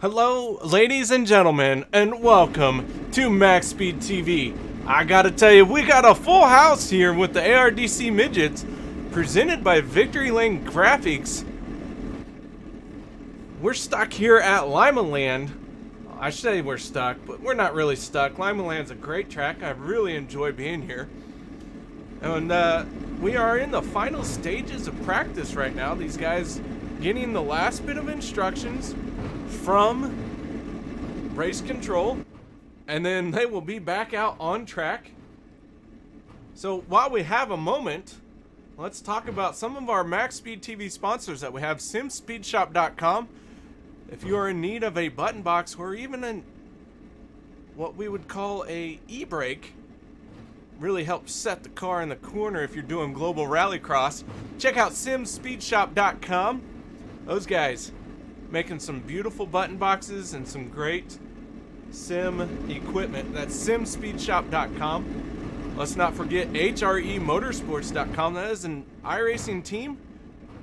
Hello, ladies and gentlemen, and welcome to MaxSpeedTV. I gotta tell you, we got a full house here with the ARDC Midgets, presented by Victory Lane Graphics. We're stuck here at Lima Land. I say we're stuck, but we're not really stuck. Lima Land's a great track. I really enjoy being here. And we are in the final stages of practice right now. These guys getting the last bit of instructions from race control, and then they will be back out on track. So while we have a moment, let's talk about some of our MaxSpeedTV sponsors that we have. SimSpeedShop.com. If you are in need of a button box or even what we would call a e-brake, really helps set the car in the corner if you're doing global rallycross, check out SimSpeedShop.com. Those guys making some beautiful button boxes and some great sim equipment. That's SimSpeedShop.com. Let's not forget HREMotorsports.com. That is an iRacing team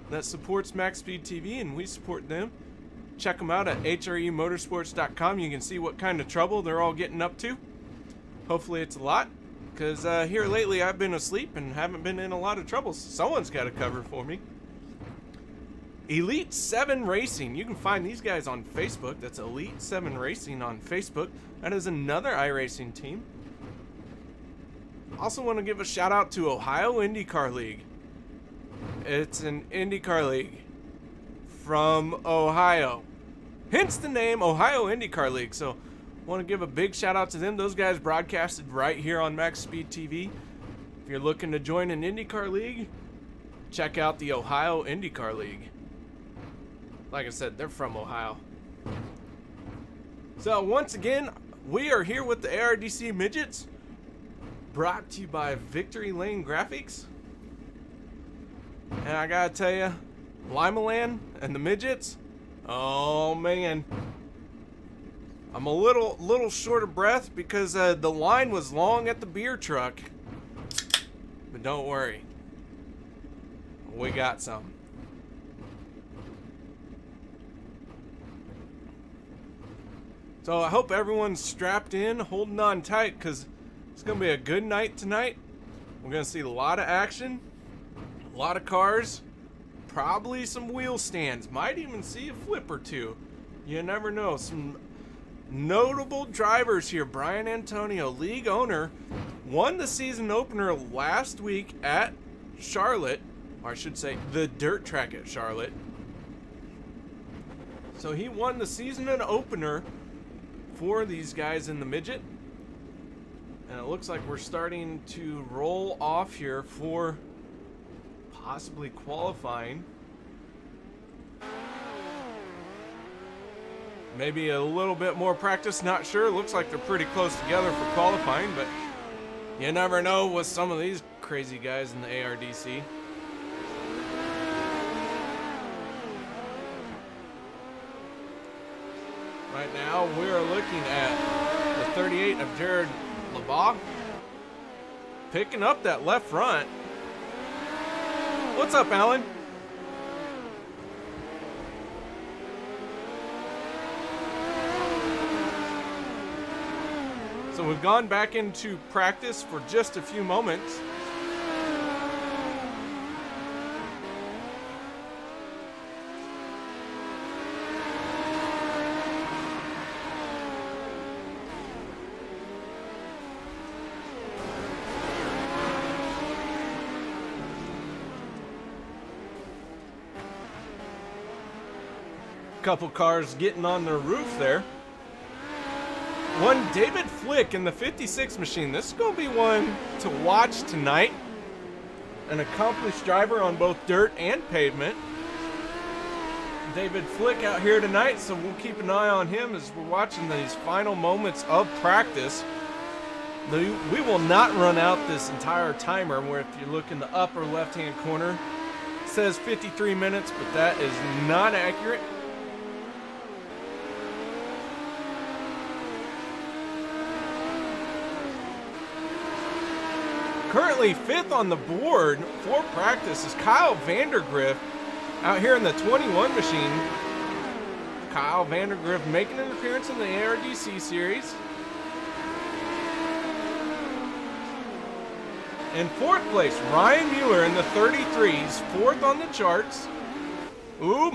that supports MaxSpeedTV, and we support them. Check them out at HREMotorsports.com. You can see what kind of trouble they're all getting up to. Hopefully it's a lot, because here lately I've been asleep and haven't been in a lot of trouble. Someone's got to cover for me. Elite 7 Racing. You can find these guys on Facebook. That's Elite 7 Racing on Facebook. That is another iRacing team. Also want to give a shout out to Ohio IndyCar League. It's an IndyCar league from Ohio. Hence the name Ohio IndyCar League. So want to give a big shout out to them. Those guys broadcasted right here on MaxSpeedTV. If you're looking to join an IndyCar league, check out the Ohio IndyCar League. Like I said, they're from Ohio. So once again, we are here with the ARDC Midgets, brought to you by Victory Lane Graphics. And I gotta tell you, Lima Land and the Midgets, oh man, I'm a little short of breath because the line was long at the beer truck. But don't worry, we got some. So I hope everyone's strapped in, holding on tight, because it's going to be a good night tonight. We're going to see a lot of action, a lot of cars, probably some wheel stands, might even see a flip or two. You never know. Some notable drivers here. Brian Antonio, league owner, won the season opener last week at Charlotte, or I should say the dirt track at Charlotte. So he won the season opener for these guys in the midget, and it looks like we're starting to roll off here for possibly qualifying. Maybe a little bit more practice, not sure. Looks like they're pretty close together for qualifying, but you never know with some of these crazy guys in the ARDC. Right now, we're looking at the 38 of Jared LeBach, picking up that left front. What's up, Alan? So we've gone back into practice for just a few moments. Couple cars getting on the roof there. One David Flick in the 56 machine. This is going to be one to watch tonight. An accomplished driver on both dirt and pavement. David Flick out here tonight, so we'll keep an eye on him as we're watching these final moments of practice. We will not run out this entire timer, where if you look in the upper left-hand corner, it says 53 minutes, but that is not accurate. Currently 5th on the board for practice is Kyle Vandergriff out here in the 21 machine. Kyle Vandergriff making an appearance in the ARDC series. In fourth place, Ryan Mueller in the 33s, fourth on the charts. Ooh,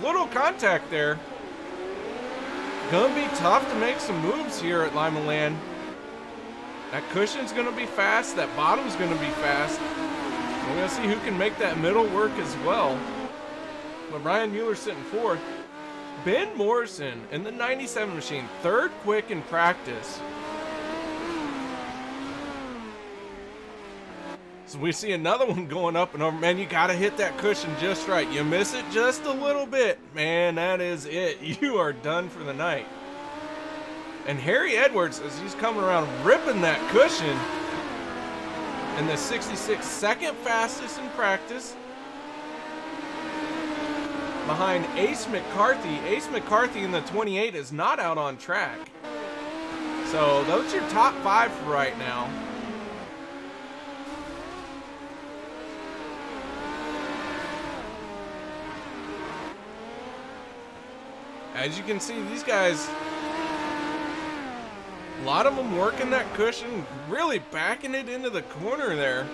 little contact there. Gonna be tough to make some moves here at Lima Land. That cushion's gonna be fast, that bottom's gonna be fast. We're gonna see who can make that middle work as well. But Ryan Mueller sitting fourth. Ben Morrison in the 97 machine, third quick in practice. So we see another one going up and over. Man, you gotta hit that cushion just right. You miss it just a little bit, man, that is it. You are done for the night. And Harry Edwards, as he's coming around, ripping that cushion in the 66, second fastest in practice. Behind Ace McCarthy. Ace McCarthy in the 28 is not out on track. So those are your top 5 for right now. As you can see, these guys, a lot of them working that cushion, really backing it into the corner there.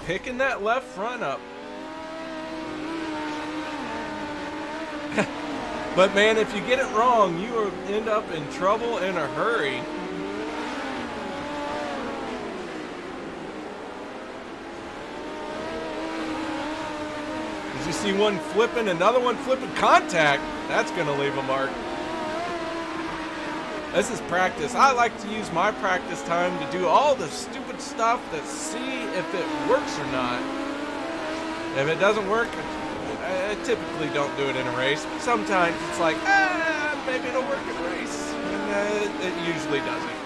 Picking that left front up. But man, if you get it wrong, you will end up in trouble in a hurry. As you see one flipping, another one flipping, contact, that's gonna leave a mark. This is practice. I like to use my practice time to do all the stupid stuff to see if it works or not. If it doesn't work, I typically don't do it in a race. Sometimes it's like, maybe it'll work in a race. And, it usually doesn't.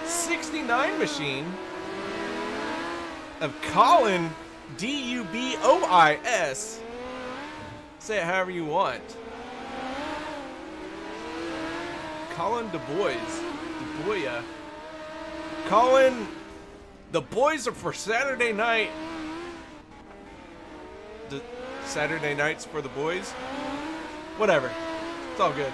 '69 machine of Colin Dubois. Say it however you want. Colin Dubois. Colin, the boys are for Saturday night. The Saturday nights for the boys. Whatever. It's all good.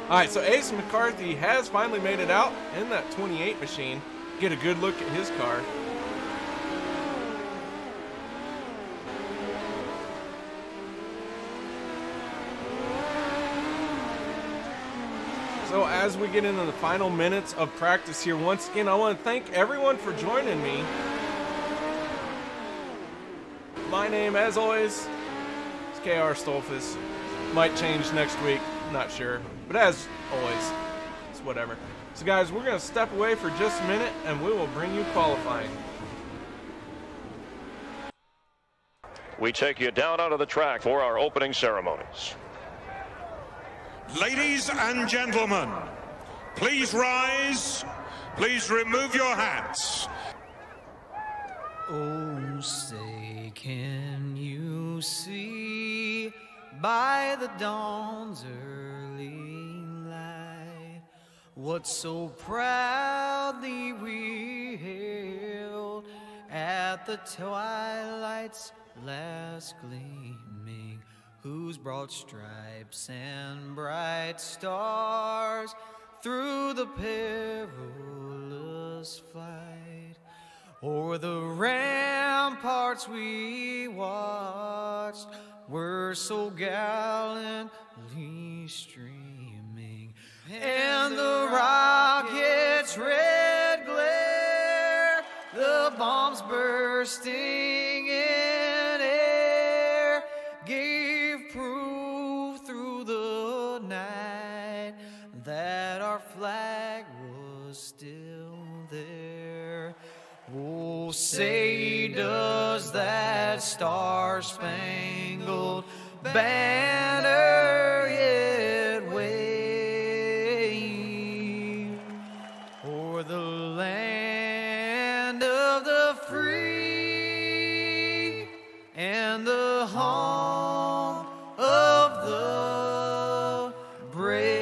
Alright, so Ace McCarthy has finally made it out in that 28 machine. Get a good look at his car. So as we get into the final minutes of practice here, once again, I want to thank everyone for joining me. My name, as always, is KR Stolfus. Might change next week, not sure. But as always, it's whatever. So guys, we're going to step away for just a minute and we will bring you qualifying. We take you down onto the track for our opening ceremonies. Ladies and gentlemen, please rise. Please remove your hats. Oh, say, can you see by the dawn's early light what so proudly we hailed at the twilight's last gleaming, whose broad stripes and bright stars through the perilous fight o'er the ramparts we watched were so gallantly streaming, and the rocket's red glare, the bombs bursting in air, gave proof through the night that our flag was still there. Oh, say does that star-spangled banner yet wave o'er the land of the free and the home of the brave?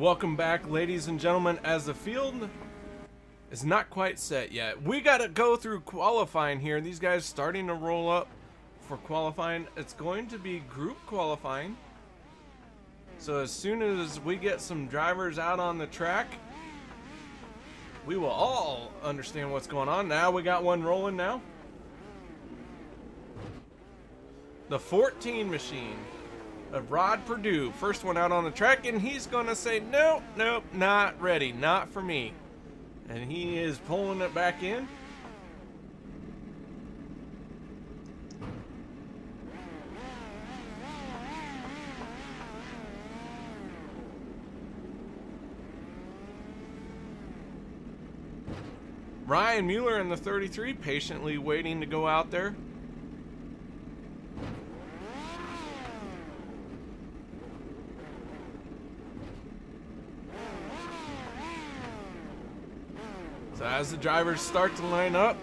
Welcome back, ladies and gentlemen. As the field is not quite set yet, we got to go through qualifying here. These guys starting to roll up for qualifying. It's going to be group qualifying. So as soon as we get some drivers out on the track, we will all understand what's going on. Now we got one rolling now. The 14 machine of Rod Purdue, first one out on the track, and he's gonna say, nope, nope, not ready, not for me. And he is pulling it back in. Ryan Mueller in the 33, patiently waiting to go out there. So as the drivers start to line up,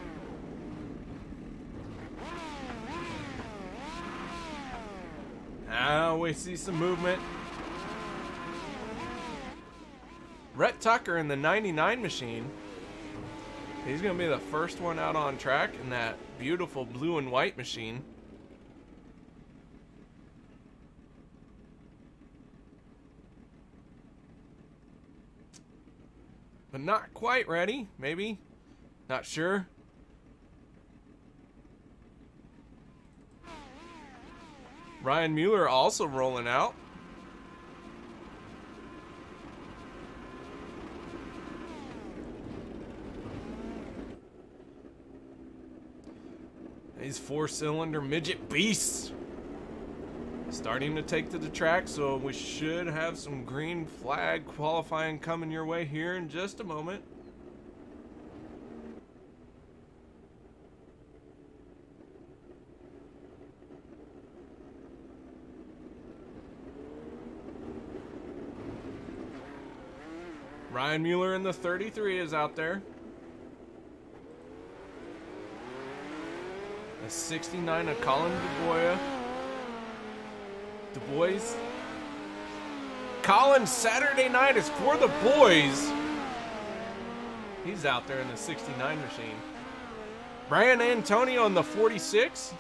now we see some movement. Rhett Tucker in the 99 machine. He's going to be the first one out on track in that beautiful blue and white machine. But not quite ready, maybe. Not sure. Ryan Mueller also rolling out. These four-cylinder midget beasts starting to take to the track, so we should have some green flag qualifying coming your way here in just a moment. Ryan Mueller in the 33 is out there. The 69 of Colin DuBois. Colin Saturday night is for the boys. He's out there in the 69 machine. Brian Antonio in the 46.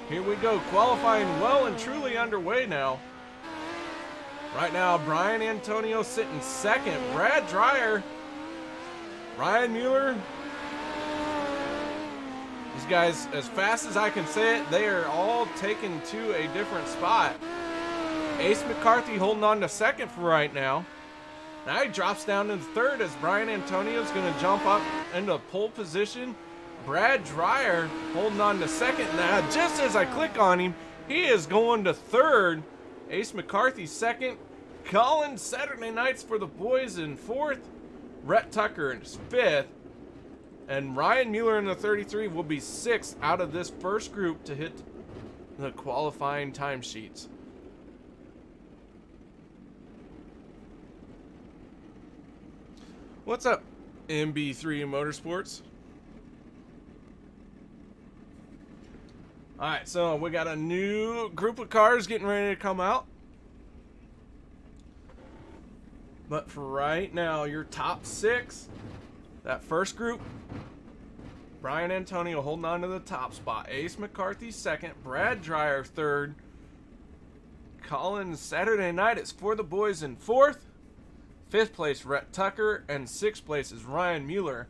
Here we go, qualifying well and truly underway now. Right now, Brian Antonio sitting second. Brad Dreyer, Ryan Mueller. These guys, as fast as I can say it, they are all taken to a different spot. Ace McCarthy holding on to second for right now. Now he drops down to third as Brian Antonio is going to jump up into pole position. Brad Dreyer holding on to second. Now, just as I click on him, he is going to third. Ace McCarthy second. Colin Saturday nights for the boys in fourth. Rhett Tucker in fifth. And Ryan Mueller in the 33 will be sixth out of this first group to hit the qualifying timesheets. What's up, MB3 Motorsports? Alright, so we got a new group of cars getting ready to come out. But for right now, your top six, that first group, Brian Antonio holding on to the top spot. Ace McCarthy second. Brad Dreyer third. Colin Saturday night is for the boys in fourth. Fifth place, Rhett Tucker. And sixth place is Ryan Mueller.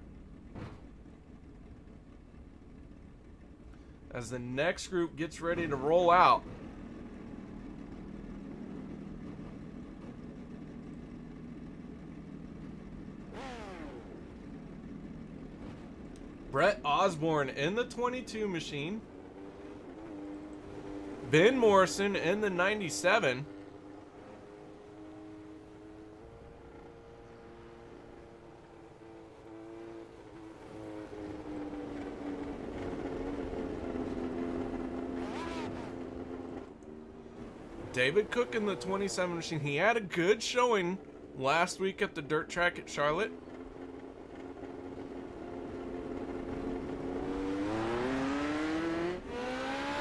As the next group gets ready to roll out. Brett Osborne in the 22 machine. Ben Morrison in the 97. David Cook in the 27 machine. He had a good showing last week at the dirt track at Charlotte.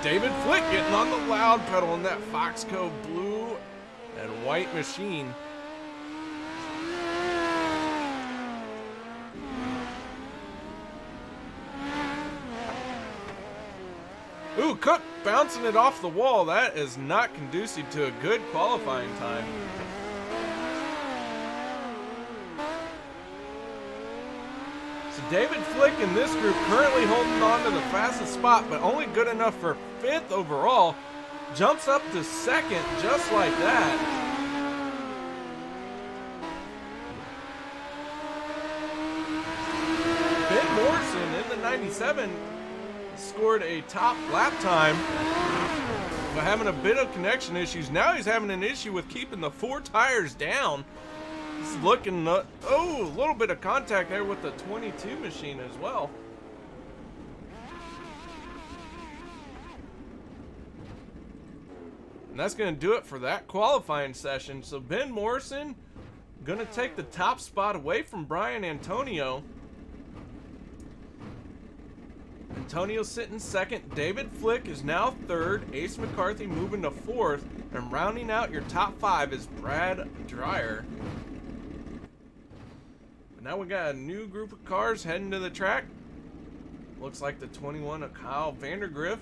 David Flick getting on the loud pedal in that Foxco blue and white machine. Ooh, Cook bouncing it off the wall. That is not conducive to a good qualifying time. So David Flick in this group currently holding on to the fastest spot, but only good enough for 5th overall. Jumps up to 2nd just like that. Ben Morrison in the 97 scored a top lap time, but having a bit of connection issues. Now he's having an issue with keeping the 4 tires down. He's looking, oh, a little bit of contact there with the 22 machine as well. And that's going to do it for that qualifying session. So Ben Morrison going to take the top spot away from Brian Antonio. Antonio sitting 2nd. David Flick is now 3rd. Ace McCarthy moving to 4th. And rounding out your top 5 is Brad Dreyer. But now we got a new group of cars heading to the track. Looks like the 21 of Kyle Vandergriff.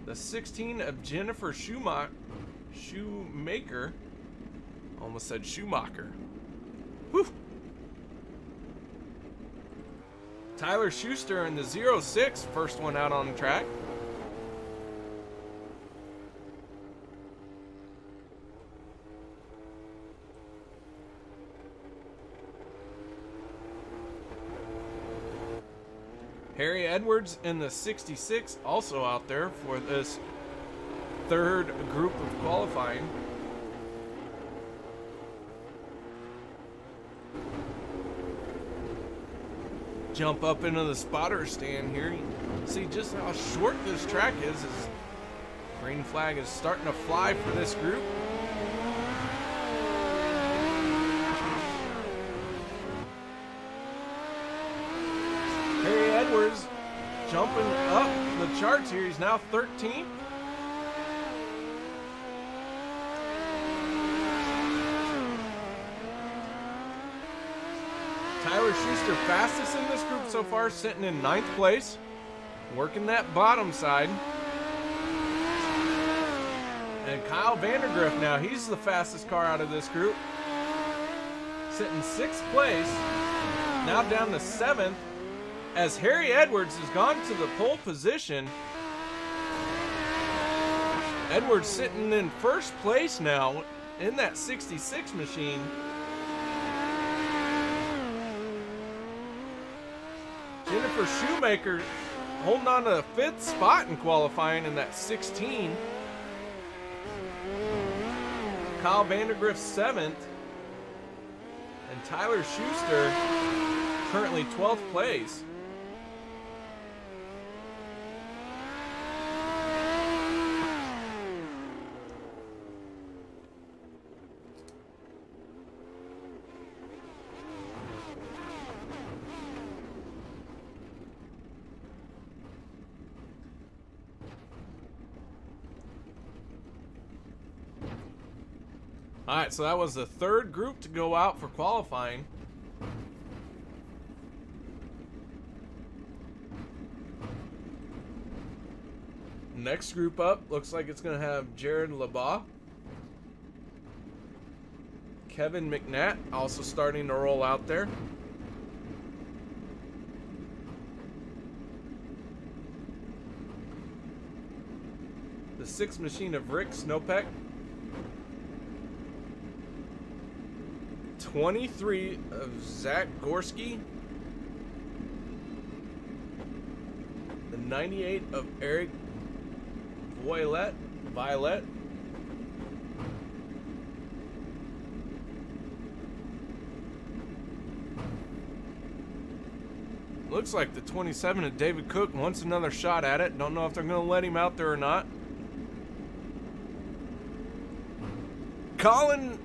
The 16 of Jennifer Shoemaker. Almost said Schumacher. Whew. Tyler Schuster in the 06, first one out on the track. Harry Edwards in the 66, also out there for this 3rd group of qualifying. Jump up into the spotter stand here. You see just how short this track is. As green flag is starting to fly for this group. Harry Edwards jumping up the charts here. He's now 13th. Tyler Schuster fastest in this group so far, sitting in 9th place, working that bottom side. And Kyle Vandergriff now, he's the fastest car out of this group, sitting 6th place, now down to 7th, as Harry Edwards has gone to the pole position. Edwards sitting in 1st place now in that 66 machine. Jennifer Shoemaker holding on to the 5th spot in qualifying in that 16. Kyle Vandergriff 7th. And Tyler Schuster currently 12th place. All right, so that was the 3rd group to go out for qualifying. Next group up looks like it's going to have Jared Labaugh. Kevin McNatt also starting to roll out there. The 6th machine of Rick Snopek. 23 of Zach Gorski. The 98 of Eric Violet. Looks like the 27 of David Cook wants another shot at it. Don't know if they're going to let him out there or not. Colin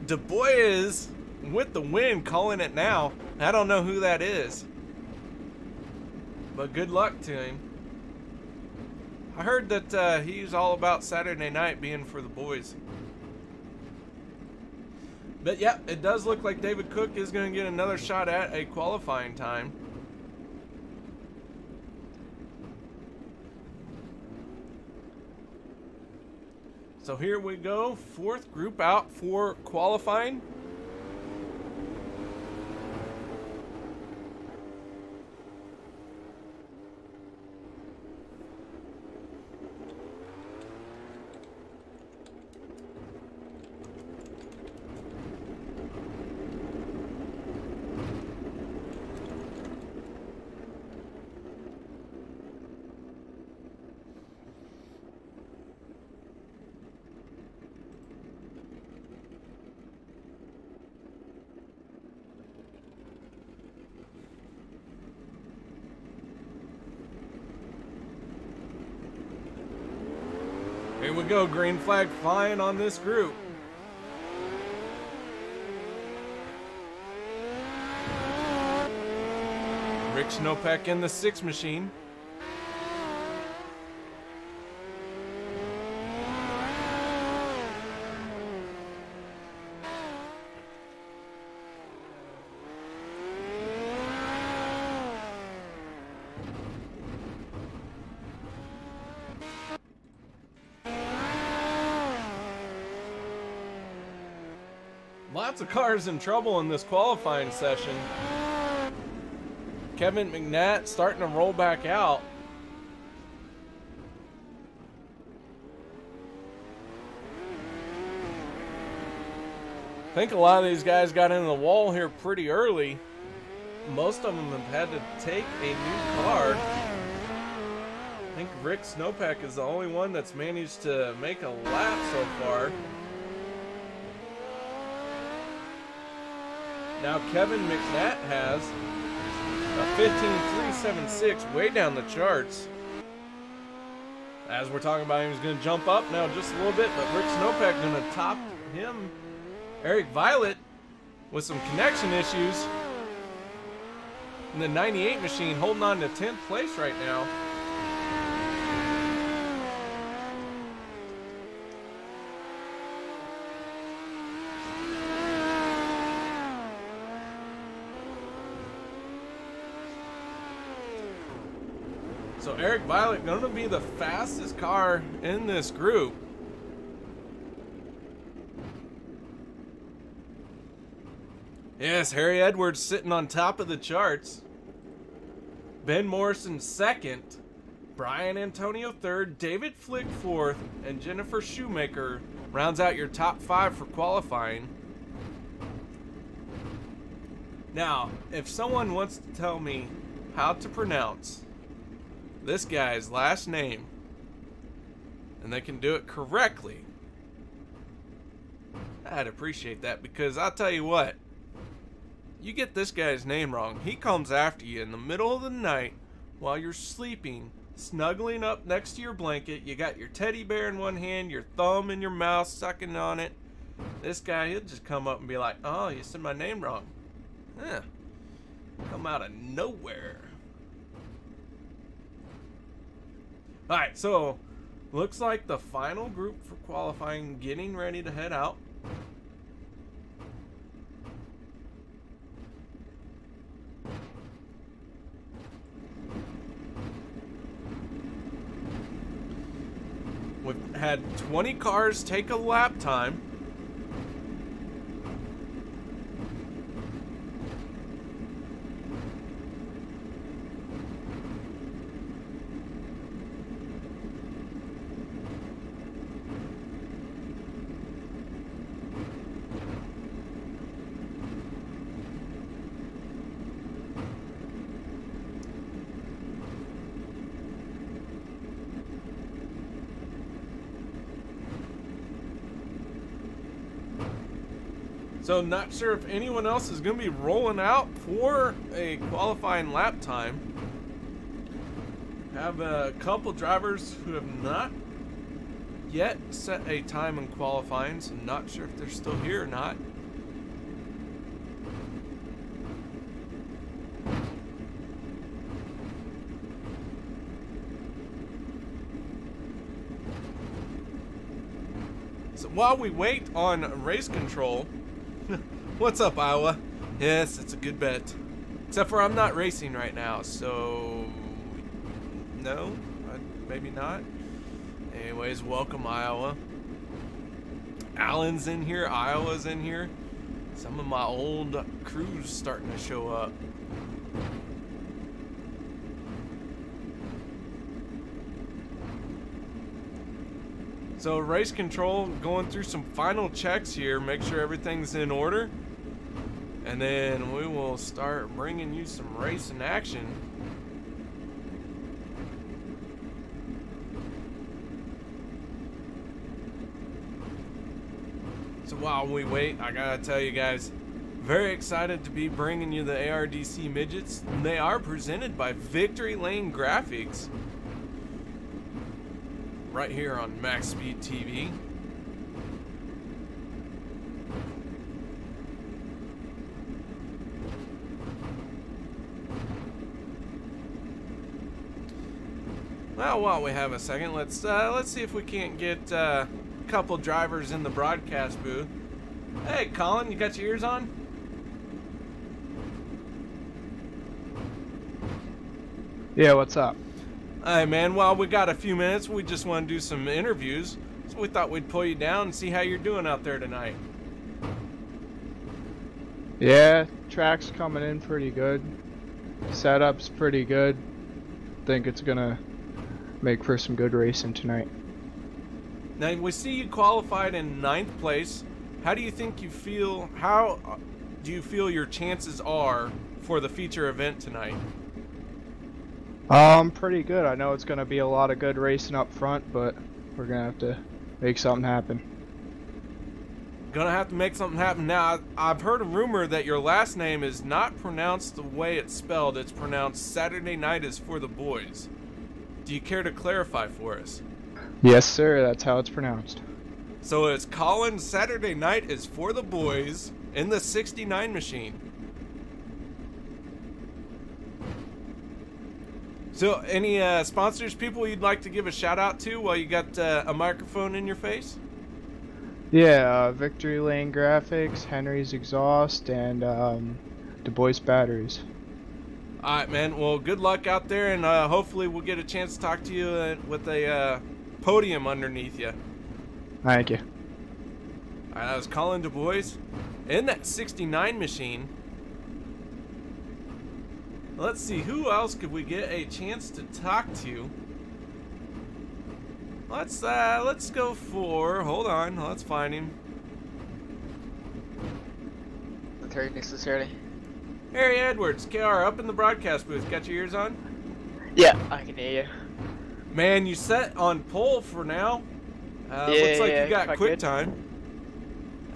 DuBois with the win, calling it now. I don't know who that is, but good luck to him. I heard that he's all about Saturday night being for the boys. But yeah, it does look like David Cook is going to get another shot at a qualifying time. So here we go, 4th group out for qualifying. Here we go, green flag flying on this group. Rick Snowpack in the 6 machine. Lots of cars in trouble in this qualifying session. Kevin McNatt starting to roll back out. I think a lot of these guys got into the wall here pretty early. Most of them have had to take a new car. I think Rick Snowpack is the only one that's managed to make a lap so far. Now Kevin McNatt has a 15.376 way down the charts. As we're talking about, he was going to jump up now just a little bit, but Rick Snowpack going to top him. Eric Violet with some connection issues in the 98 machine, holding on to 10th place right now. So Eric Violet going to be the fastest car in this group. Yes, Harry Edwards sitting on top of the charts. Ben Morrison 2nd. Brian Antonio 3rd. David Flick 4th. And Jennifer Shoemaker rounds out your top 5 for qualifying. Now, if someone wants to tell me how to pronounce this guy's last name, and they can do it correctly, I'd appreciate that, because I'll tell you what, you get this guy's name wrong, he comes after you in the middle of the night while you're sleeping, snuggling up next to your blanket. You got your teddy bear in one hand, your thumb in your mouth, sucking on it. This guy, he'll just come up and be like, oh, you said my name wrong. Huh. Come out of nowhere. Alright, so looks like the final group for qualifying getting ready to head out. We've had 20 cars take a lap time. So not sure if anyone else is going to be rolling out for a qualifying lap time. Have a couple drivers who have not yet set a time in qualifying, so not sure if they're still here or not. So while we wait on race control, what's up, Iowa? Yes, it's a good bet. Except for I'm not racing right now, so no, maybe not. Anyways, welcome, Iowa. Allen's in here, Iowa's in here. Some of my old crews starting to show up. So race control going through some final checks here, make sure everything's in order. And then we will start bringing you some racing action. So while we wait, I gotta tell you guys, very excited to be bringing you the ARDC midgets. They are presented by Victory Lane Graphics, right here on MaxSpeedTV. Well, while we have a second, let's see if we can't get a couple drivers in the broadcast booth. Hey, Colin, you got your ears on? Yeah, what's up? Hey, man, well, we got a few minutes. We just want to do some interviews, so we thought we'd pull you down and see how you're doing out there tonight. Yeah, track's coming in pretty good. Setup's pretty good. Think it's gonna make for some good racing tonight. Now, we see you qualified in 9th place. How do you think you feel? How do you feel your chances are for the feature event tonight? Pretty good. I know it's gonna be a lot of good racing up front, but we're gonna have to make something happen. Gonna have to make something happen. Now, I've heard a rumor that your last name is not pronounced the way it's spelled. It's pronounced Saturday Night is for the boys. Do you care to clarify for us? Yes, sir. That's how it's pronounced. So it's Colin, Saturday Night is for the boys in the 69 machine. So any sponsors, people you'd like to give a shout out to while you got a microphone in your face? Yeah, Victory Lane Graphics, Henry's Exhaust, and Du Bois Batteries. Alright, man. Well, good luck out there, and hopefully we'll get a chance to talk to you with a podium underneath you. Thank you. Alright, that was Colin Du Bois in that 69 machine. Let's see, who else could we get a chance to talk to? Let's go for, hold on, let's find him. Not very necessarily. Harry Edwards, KR, up in the broadcast booth. Got your ears on? Yeah, I can hear you. Man, you set on pole for now. Yeah, looks like yeah, you got quite quick good. time.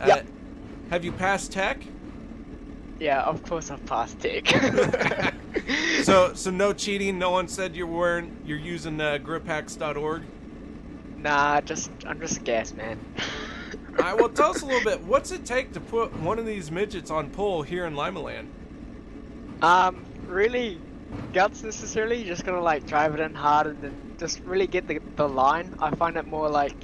Yeah. Have you passed tech? Yeah, of course I've passed tech. So no cheating. No one said you're using griphacks.org. Nah, I'm just a gas man. All right, well, tell us a little bit. What's it take to put one of these midgets on pole here in Limaland? Really guts necessarily. You just gotta like drive it in hard and then just really get the line. I find it more like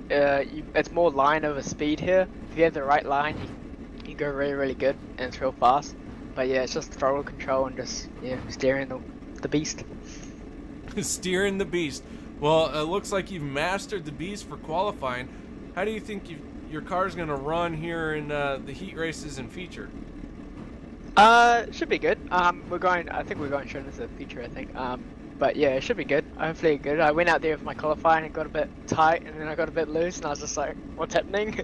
it's more line over speed here. If you have the right line, you go really, really good and it's real fast. But yeah, it's just throttle control and just steering the beast. Steering the beast. Well, it looks like you've mastered the beast for qualifying. How do you think your car's going to run here in the heat races and feature? Should be good. I think we're going straight into the feature, I think. But yeah, it should be good. Hopefully good. I went out there with my qualifying and got a bit tight and then I got a bit loose and I was just like, what's happening?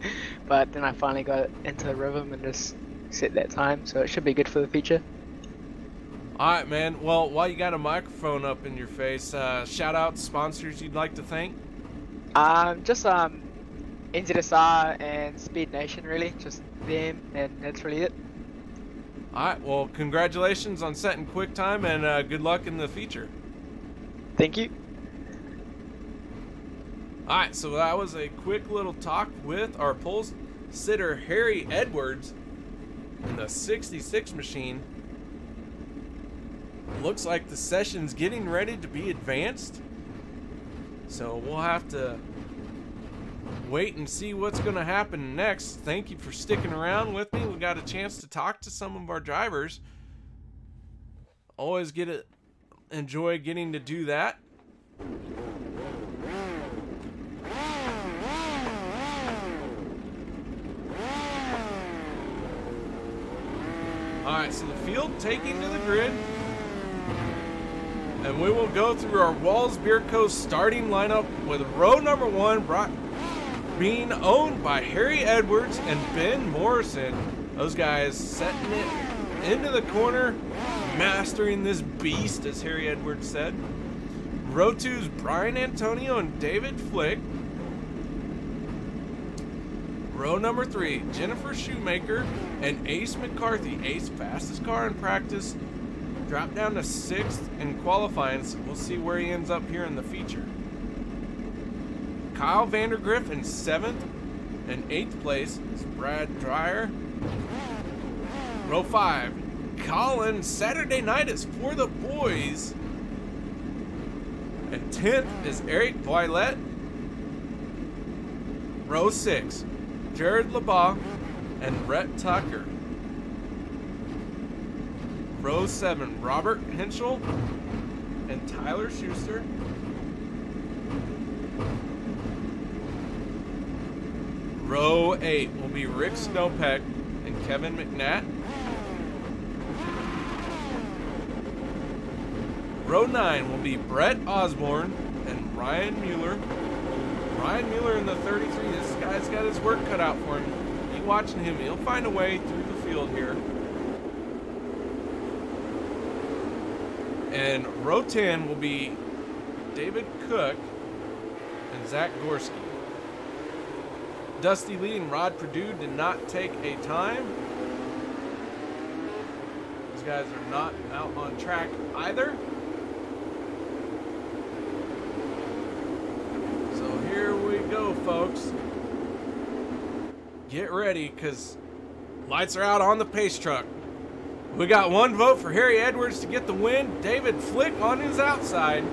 But then I finally got into the rhythm and just set that time, so it should be good for the feature. Alright, man. Well, while you got a microphone up in your face, shout out sponsors you'd like to thank? Just NZSR and Speed Nation, really. Just them, and that's really it. Alright, well, congratulations on setting quick time and good luck in the feature. Thank you. Alright, so that was a quick little talk with our pole sitter Harry Edwards in the 66 machine. Looks like the session's getting ready to be advanced, so we'll have to wait and see what's going to happen next. Thank you for sticking around with me. We got a chance to talk to some of our drivers. Always enjoy getting to do that. Alright, so the field taking to the grid. And we will go through our Walls Beer Co. starting lineup with row number 1 being owned by Harry Edwards and Ben Morrison. Those guys setting it into the corner, mastering this beast, as Harry Edwards said. Row 2's Brian Antonio and David Flick. Row number 3, Jennifer Shoemaker and Ace McCarthy. Ace, fastest car in practice, dropped down to 6th in qualifying, so we'll see where he ends up here in the feature. Kyle Vandergriff in 7th and 8th place is Brad Dreyer. Row 5, Colin, Saturday night is for the boys. And 10th is Eric Voilette. Row 6, Jared LeBach and Brett Tucker. Row 7, Robert Henschel and Tyler Schuster. Row 8 will be Rick Snowpeck and Kevin McNatt. Row 9 will be Brett Osborne and Ryan Mueller. Ryan Mueller in the 33. This guy's got his work cut out for him. Keep watching him. He'll find a way through the field here. And row 10 will be David Cook and Zach Gorski. Dusty Lee and Rod Perdue did not take a time. These guys are not out on track either. So here we go, folks. Get ready, because lights are out on the pace truck. We got 1 vote for Harry Edwards to get the win. David Flick on his outside.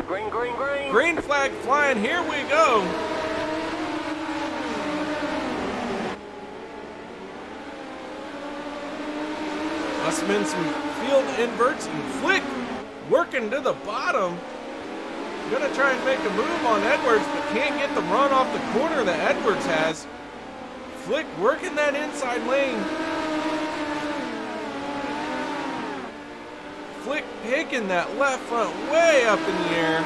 Green, green, green. Green flag flying. Here we go. Must have been some field inverts, and Flick working to the bottom. Gonna try and make a move on Edwards, but can't get the run off the corner that Edwards has. Flick working that inside lane. Flick taking that left front way up in the air,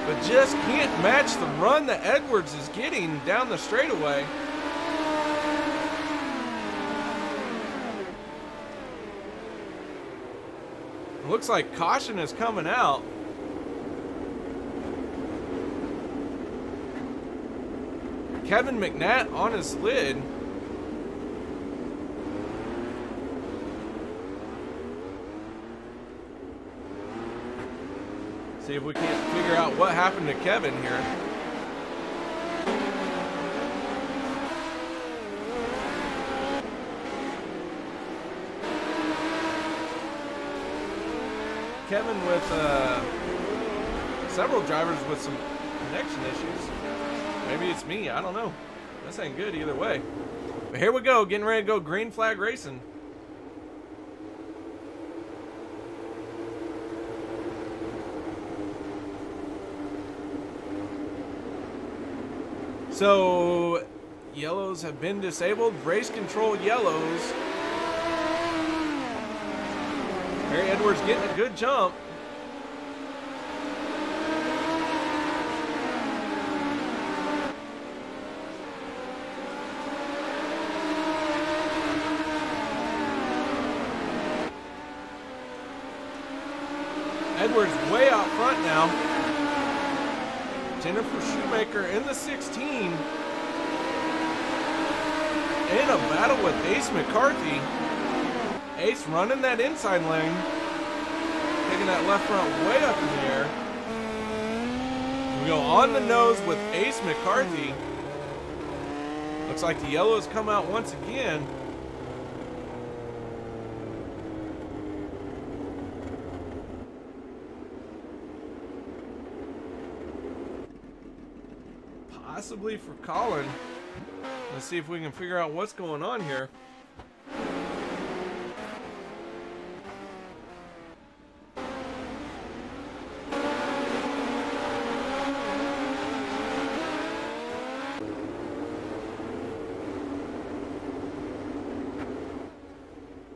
but just can't match the run that Edwards is getting down the straightaway. Looks like caution is coming out. Kevin McNatt on his lid. See if we can't figure out what happened to Kevin here. Kevin with several drivers with some connection issues. Maybe it's me, I don't know. This ain't good either way. But here we go, getting ready to go green flag racing. So, yellows have been disabled. Race control yellows. Harry Edwards getting a good jump. Edwards way out front now. Jennifer Shoemaker in the 16. In a battle with Ace McCarthy. Ace running that inside lane. Taking that left front way up in the air. We go on the nose with Ace McCarthy. Looks like the yellow has come out once again. Possibly for Colin. Let's see if we can figure out what's going on here.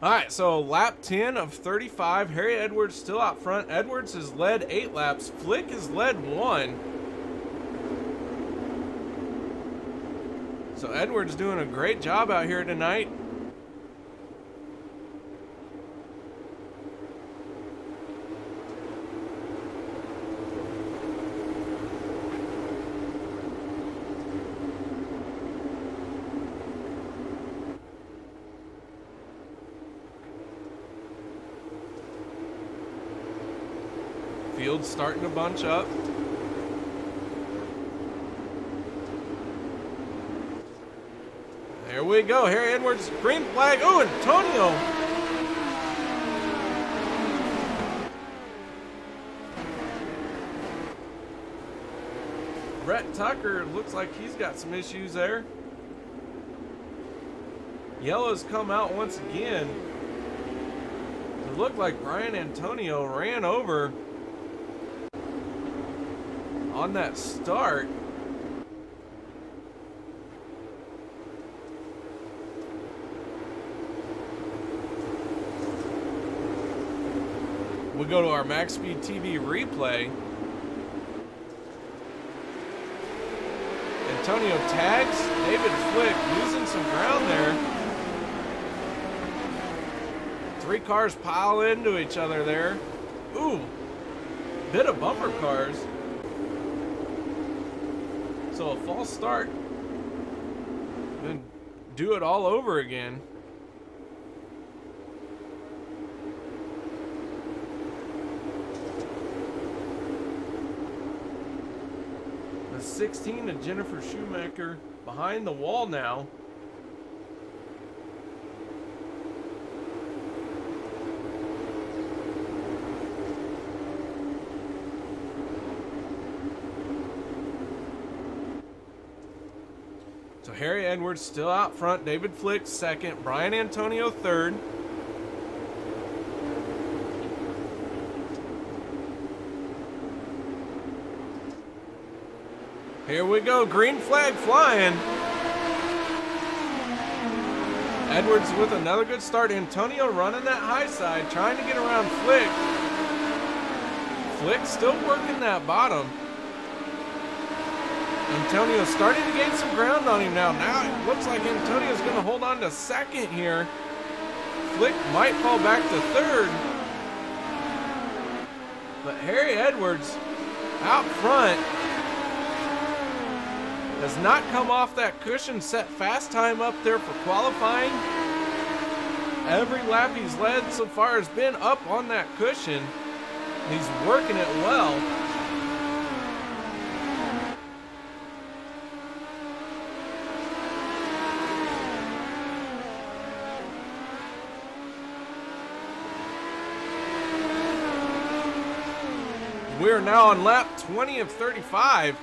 All right, so lap 10 of 35. Harry Edwards still out front. Edwards has led 8 laps. Flick has led 1. So Edwards doing a great job out here tonight. Field's starting to bunch up. There we go. Harry Edwards, green flag. Oh, Antonio. Brett Tucker looks like he's got some issues there. Yellow's come out once again. It looked like Brian Antonio ran over on that start. We go to our MaxSpeedTV replay. Antonio tags David Flick, losing some ground there. 3 cars pile into each other there. Ooh, bit of bumper cars. So a false start. Then do it all over again. The 16 to Jennifer Schumacher behind the wall now. So Harry Edwards still out front, David Flick second, Brian Antonio third. Here we go, green flag flying. Edwards with another good start. Antonio running that high side, trying to get around Flick. Flick still working that bottom. Antonio's starting to gain some ground on him now. Now it looks like Antonio's going to hold on to second here. Flick might fall back to third. But Harry Edwards out front has not come off that cushion. Set fast time up there for qualifying. Every lap he's led so far has been up on that cushion. He's working it well. We are now on lap 20 of 35.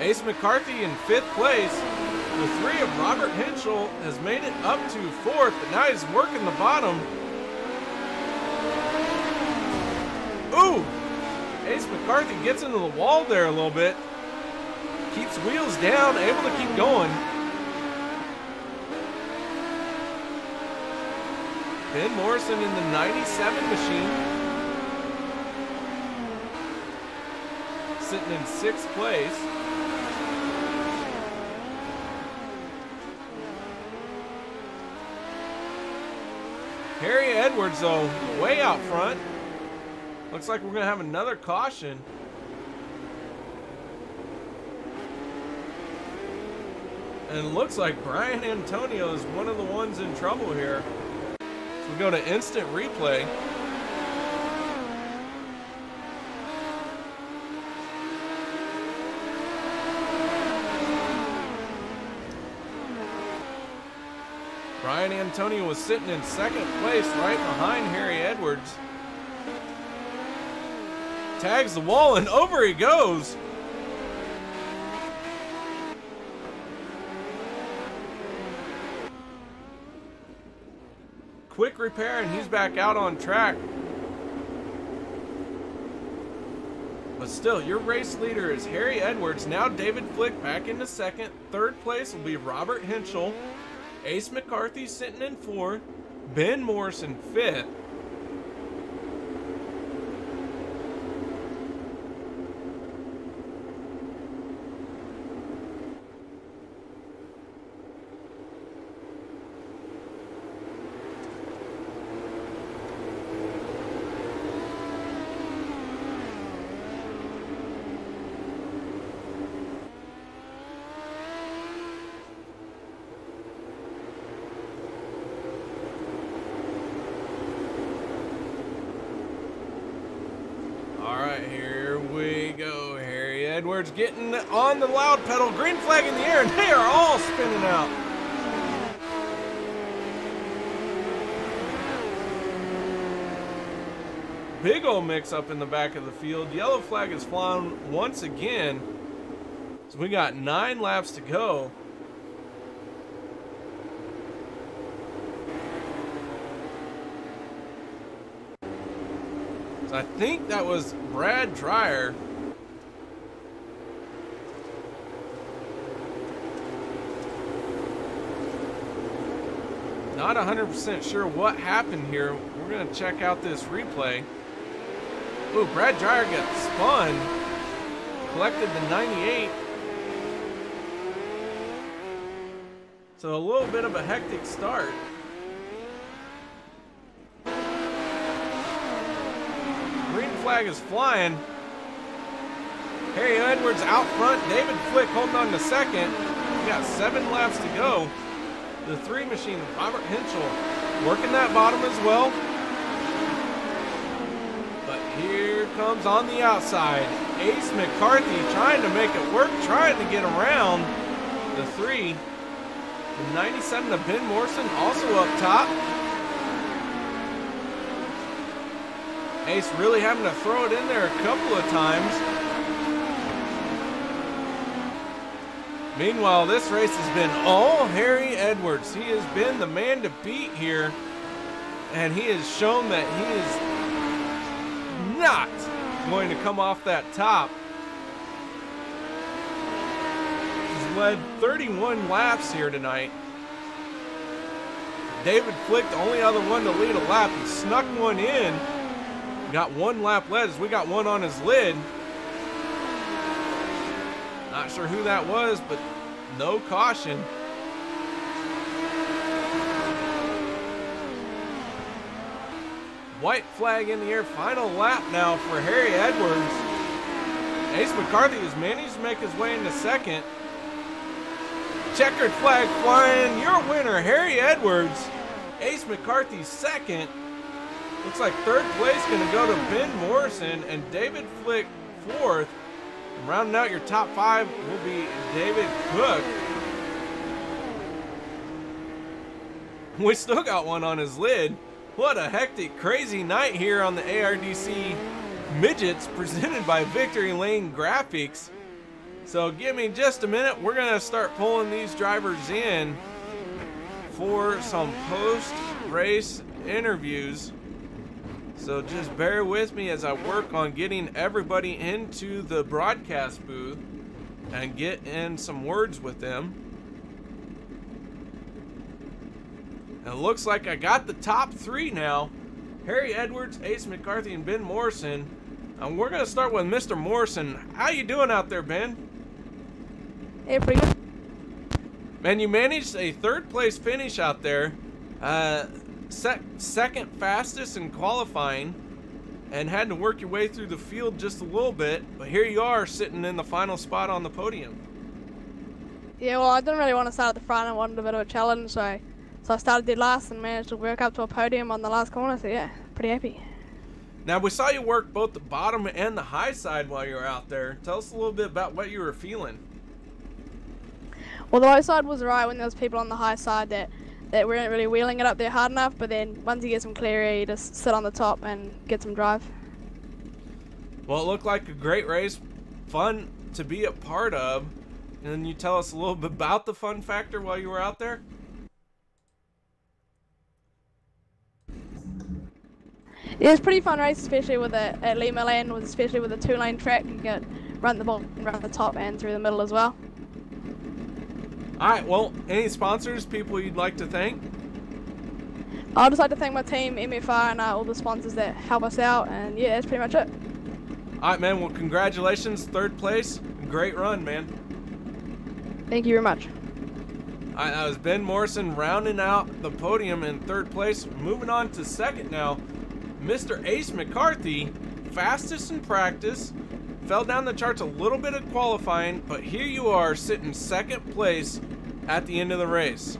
Ace McCarthy in 5th place. The 3 of Robert Henschel has made it up to 4th, but now he's working the bottom. Ooh! Ace McCarthy gets into the wall there a little bit. Keeps wheels down, able to keep going. Ben Morrison in the 97 machine. Sitting in 6th place. Harry Edwards, though, way out front. Looks like we're going to have another caution. And it looks like Brian Antonio is one of the ones in trouble here. So we go to instant replay. Brian Antonio was sitting in 2nd place right behind Harry Edwards. Tags the wall and over he goes. Quick repair and he's back out on track. But still, your race leader is Harry Edwards. Now David Flick back into 2nd. 3rd place will be Robert Henschel. Ace McCarthy sitting in 4th. Ben Morrison 5th. Edwards getting on the loud pedal, green flag in the air, and they are all spinning out. Big ol' mix up in the back of the field. Yellow flag is flying once again. So we got 9 laps to go. So I think that was Brad Dreyer. Not 100% sure what happened here. We're going to check out this replay. Ooh, Brad Dreyer got spun. Collected the 98. So a little bit of a hectic start. Green flag is flying. Harry Edwards out front. David Flick holding on to second. We got 7 laps to go. The 3 machine, Robert Henschel, working that bottom as well. But here comes on the outside, Ace McCarthy trying to make it work, trying to get around the 3. The 97 of Ben Morrison also up top. Ace really having to throw it in there a couple of times. Meanwhile, this race has been all Harry Edwards. He has been the man to beat here, and he has shown that he is not going to come off that top. He's led 31 laps here tonight. David Flick, the only other one to lead a lap. He snuck one in. Got 1 lap led as we got one on his lid. Not sure who that was, but no caution. White flag in the air. Final lap now for Harry Edwards. Ace McCarthy has managed to make his way into second. Checkered flag flying. Your winner, Harry Edwards. Ace McCarthy second. Looks like third place going to go to Ben Morrison and David Flick fourth. Rounding out your top 5 will be David Cook. We still got one on his lid. What a hectic, crazy night here on the ARDC Midgets presented by Victory Lane Graphics. So give me just a minute. We're going to start pulling these drivers in for some post-race interviews. So just bear with me as I work on getting everybody into the broadcast booth and get in some words with them. And it looks like I got the top 3 now. Harry Edwards, Ace McCarthy, and Ben Morrison. And we're going to start with Mr. Morrison. How you doing out there, Ben? Hey, pretty good. Man, you managed a 3rd place finish out there. Second fastest in qualifying and had to work your way through the field just a little bit, but here you are sitting in the final spot on the podium. Yeah, well, I didn't really want to start at the front. I wanted a bit of a challenge, so I started dead last and managed to work up to a podium on the last corner, so yeah, pretty happy. Now, we saw you work both the bottom and the high side while you were out there. Tell us a little bit about what you were feeling. Well, the low side was right when there was people on the high side that weren't really wheeling it up there hard enough, but then once you get some clear air, you just sit on the top and get some drive. Well, it looked like a great race, fun to be a part of. And then you tell us a little bit about the fun factor while you were out there? Yeah, it was a pretty fun race, especially with at Lee Milan, especially with a 2-lane track. You can run the ball, run the top and through the middle as well. Alright, well, any sponsors, people you'd like to thank? I'd just like to thank my team, MFR, and all the sponsors that help us out, and yeah, that's pretty much it. Alright, man, well, congratulations, 3rd place. Great run, man. Thank you very much. Alright, that was Ben Morrison rounding out the podium in 3rd place. Moving on to 2nd now, Mr. Ace McCarthy, fastest in practice. Fell down the charts a little bit of qualifying, but here you are sitting 2nd place at the end of the race.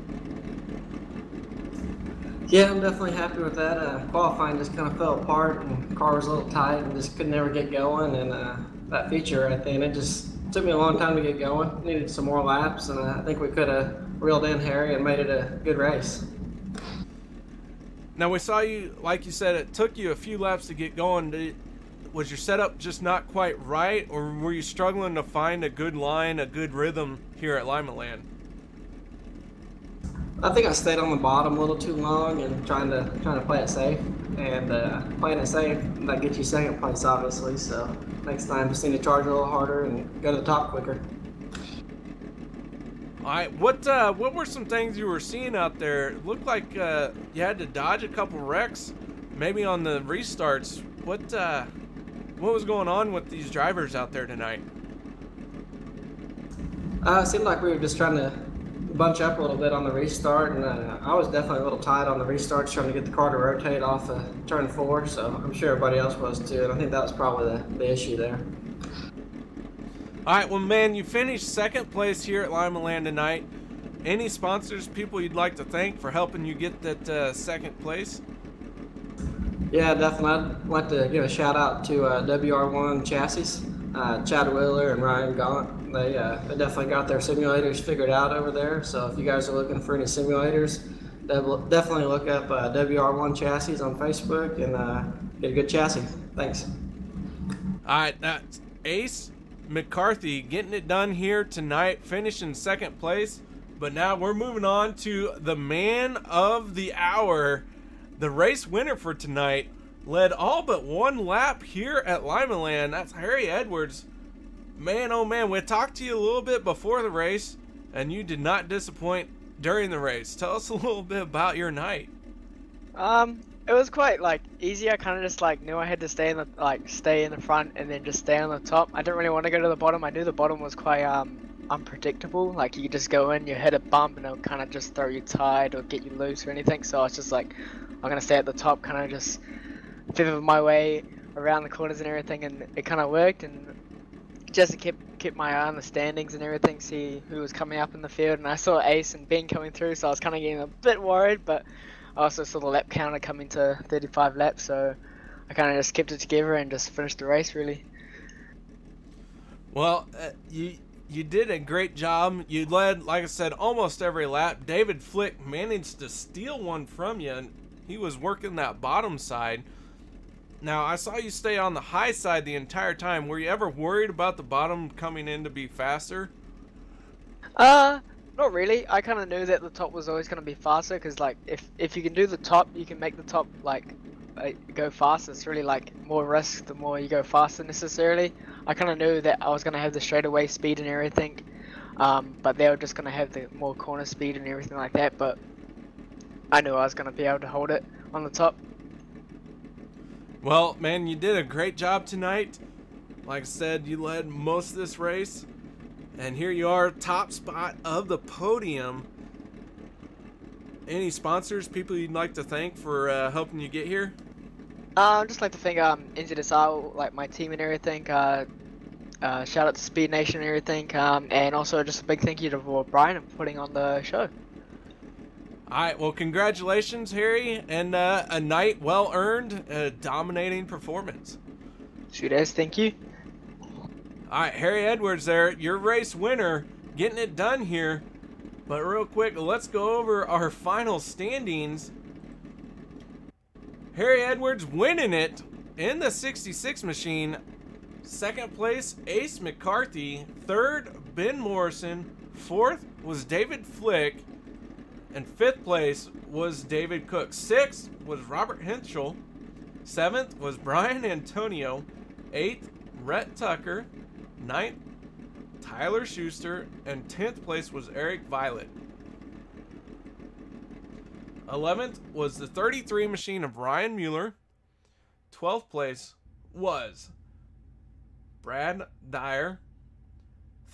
Yeah, I'm definitely happy with that. Qualifying just kind of fell apart, and the car was a little tight and just could never get going. And that feature right there, it just took me a long time to get going. Needed some more laps, and I think we could have reeled in Harry and made it a good race. Now, we saw you, like you said, it took you a few laps to get going. Was your setup just not quite right, or were you struggling to find a good line, a good rhythm here at Lima Land? I think I stayed on the bottom a little too long and trying to play it safe. And playing it safe, that gets you 2nd place, obviously. So next time, just need to charge a little harder and go to the top quicker. All right, what were some things you were seeing out there? It looked like you had to dodge a couple wrecks, maybe on the restarts. What was going on with these drivers out there tonight? It seemed like we were just trying to bunch up a little bit on the restart, and I was definitely a little tight on the restarts, trying to get the car to rotate off turn 4, so I'm sure everybody else was too, and I think that was probably the issue there. Alright, well, man, you finished 2nd place here at Lima Land tonight. Any sponsors, people you'd like to thank for helping you get that 2nd place? Yeah, definitely. I'd like to give a shout out to WR1 Chassis, Chad Wheeler and Ryan Gaunt. They definitely got their simulators figured out over there. So if you guys are looking for any simulators, definitely look up WR1 Chassis on Facebook and get a good chassis. Thanks. All right, that's Ace McCarthy getting it done here tonight, finishing 2nd place. But now we're moving on to the man of the hour. The race winner for tonight led all but 1 lap here at Lima Land. That's Harry Edwards. Man, oh man, we talked to you a little bit before the race, and you did not disappoint during the race. Tell us a little bit about your night. It was quite easy. I kind of just knew I had to stay in the front and then just stay on the top. I didn't really want to go to the bottom. I knew the bottom was quite unpredictable. You just go in, you hit a bump, and it'll kind of just throw you tight or get you loose or anything. So I was just I'm gonna stay at the top, kind of just pivot my way around the corners and everything, and it kind of worked. And just kept my eye on the standings and everything, see who was coming up in the field. And I saw Ace and Ben coming through, so I was kind of getting a bit worried, but I also saw the lap counter come into 35 laps, so I kind of just kept it together and just finished the race, really. Well, you did a great job. You led, like I said, almost every lap. David Flick managed to steal one from you, and he was working that bottom side. Now, I saw you stay on the high side the entire time. Were you ever worried about the bottom coming in to be faster? Not really. I kind of knew that the top was always going to be faster, because if you can do the top, you can make the top go faster. It's really more risk the more you go faster necessarily. I kind of knew that I was going to have the straightaway speed and everything, but they were just going to have the more corner speed and everything like that. But I knew I was going to be able to hold it on the top. Well, man, you did a great job tonight. Like I said, you led most of this race. And here you are, top spot of the podium. Any sponsors, people you'd like to thank for helping you get here? I'd just like to thank NZSR, my team and everything. Shout out to Speed Nation and everything. And also just a big thank you to Brian for putting on the show. Alright, well, congratulations, Harry, and a night well earned, dominating performance. Sweet as, thank you. Alright, Harry Edwards there, your race winner, getting it done here. But real quick, let's go over our final standings. Harry Edwards winning it in the 66 machine. 2nd place, Ace McCarthy. 3rd, Ben Morrison. 4th was David Flick. And 5th place was David Cook. 6th was Robert Henschel. 7th was Brian Antonio. 8th, Rhett Tucker. 9th, Tyler Schuster, and 10th place was Eric Violet. 11th was the 33 machine of Ryan Mueller. 12th place was Brad Dyer.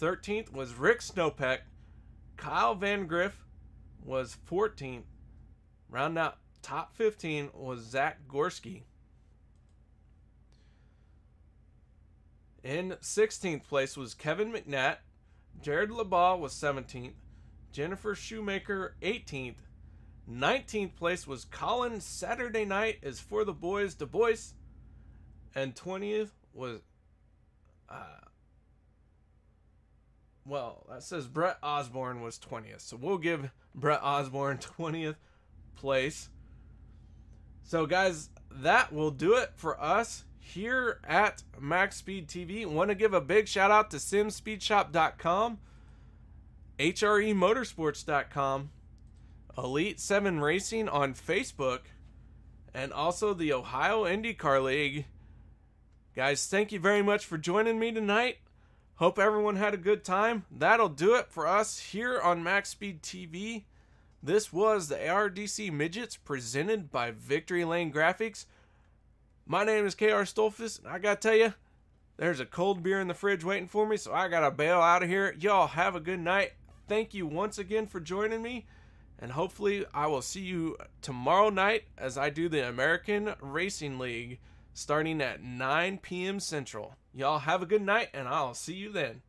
13th was Rick Snowpeck. Kyle Van Griff was 14th. Rounding out top 15 was Zach Gorski. In 16th place was Kevin McNatt. Jared Labaugh was 17th. Jennifer Shoemaker 18th. 19th place was Colin Saturday Night is for the boys Du Bois. And 20th was well, that says Brett Osborne was 20th. So we'll give Brett Osborne 20th place. So guys, that will do it for us here at MaxSpeedTV. Want to give a big shout out to SimSpeedShop.com, HREMotorsports.com, Elite 7 Racing on Facebook, and also the Ohio IndyCar League. Guys, thank you very much for joining me tonight. Hope everyone had a good time. That'll do it for us here on MaxSpeedTV. This was the ARDC Midgets presented by Victory Lane Graphics. My name is KR Stolfus, and I gotta tell you, there's a cold beer in the fridge waiting for me, so I gotta bail out of here. Y'all have a good night. Thank you once again for joining me, and hopefully I will see you tomorrow night as I do the American Racing League starting at 9 p.m. Central. Y'all have a good night, and I'll see you then.